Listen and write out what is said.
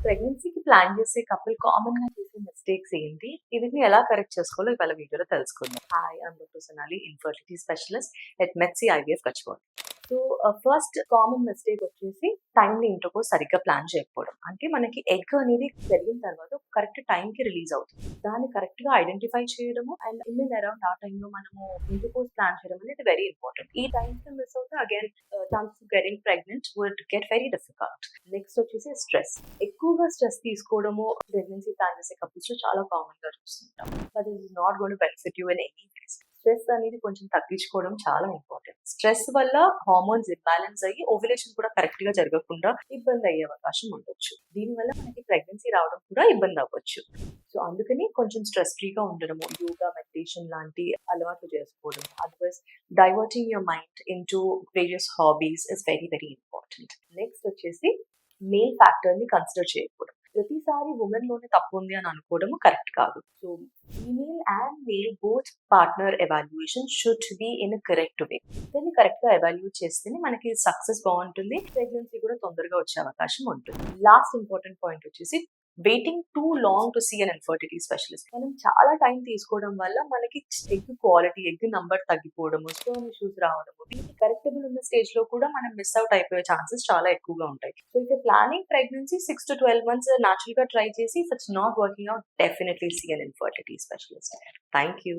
ప్రెగ్నెన్సీకి plan చేసే couple కామన్‌గా చేసే మిస్టేక్స్ ఏంటి? వీటిని ఎలా కరెక్ట్ చేసుకోవాలో ఇవాళ వీడియోలో తెలుసుకుందాం. Hi! I'm doctor Sonali, infertility specialist at Medcy IVF Gachibowli. So, first common mistake వచ్చేసి టైమ్‌లీ ఇంటర్‌కోర్స్ సరిగ్గా ప్లాన్ చేయకపోవడం. అంటే మనకి ఎగ్ అనేది పెరిగిన తర్వాత కరెక్ట్ టైమ్‌కి రిలీజ్ అవుతుంది. దాన్ని కరెక్ట్‌గా ఐడెంటిఫై చేయడము అండ్ ఇన్ అండ్ అరౌండ్ ఆ టైమ్‌లో మనము ఇంటర్‌కోర్స్ ప్లాన్ చేయడం అనేది వెరీ ఇంపార్టెంట్. ఈ టైమ్స్‌ని మిస్ అవుతే again chances of getting pregnant would get very difficult. Next వచ్చేసి స్ట్రెస్. ఎక్కువగా స్ట్రెస్ తీసుకోవడము ప్రెగ్నెన్సీ ప్లాన్ చేసే కపుల్స్‌లో చాలా కామన్‌గా చూస్తుంటాం. But this is not going to benefit you in any ways. Stress అనేది కొంచెం తగ్గించుకోవడం చాలా ఇంపార్టెంట్. స్ట్రెస్ వల్ల హార్మోన్స్ ఇంబాలెన్స్ అయ్యి ఓవ్యులేషన్ కూడా కరెక్ట్ గా జరగకుండా ఇబ్బంది అయ్యే అవకాశం ఉండొచ్చు. దీనివల్ల మనకి ప్రెగ్నెన్సీ రావడం కూడా ఇబ్బంది అవ్వచ్చు. సో అందుకని కొంచెం స్ట్రెస్ ఫ్రీగా ఉండడము, యోగా, మెడిటేషన్ లాంటి అలవాట్లు చేసుకోవడం, otherwise diverting your mind into various hobbies is very very important. Next వచ్చేసి మేల్ ఫ్యాక్టర్ ని కన్సిడర్ చేయకూడదు. ప్రతిసారి ఉమెన్ లోనే తప్పు ఉంది అని అనుకోవడం కరెక్ట్ కాదు. So female and male both partner evaluation should be in correct way. దీన్ని కరెక్ట్ గా ఎవాల్యుయేట్ చేస్తేనే మనకి సక్సెస్ బాగుంటుంది, ప్రెగ్నెన్సీ కూడా తొందరగా వచ్చే అవకాశం ఉంటుంది. లాస్ట్ ఇంపార్టెంట్ పాయింట్ వచ్చేసి waiting too long to see an infertility specialist. మనం చాలా టైం తీసుకోవడం వల్ల మనకి ఎగ్ క్వాలిటీ, ఎగ్ నంబర్ తగ్గిపోవడము, స్టోన్ ఇష్యూస్ రావడము, వీటి కరెక్టబుల్ ఉన్న స్టేజ్ లో కూడా మనం మిస్ అవుట్ అయిపోయే ఛాన్సెస్ చాలా ఎక్కువగా ఉంటాయి. So if planning pregnancy 6 to 12 months natural గా ట్రై చేసి, if it's not working out, definitely see an infertility specialist. Thank you.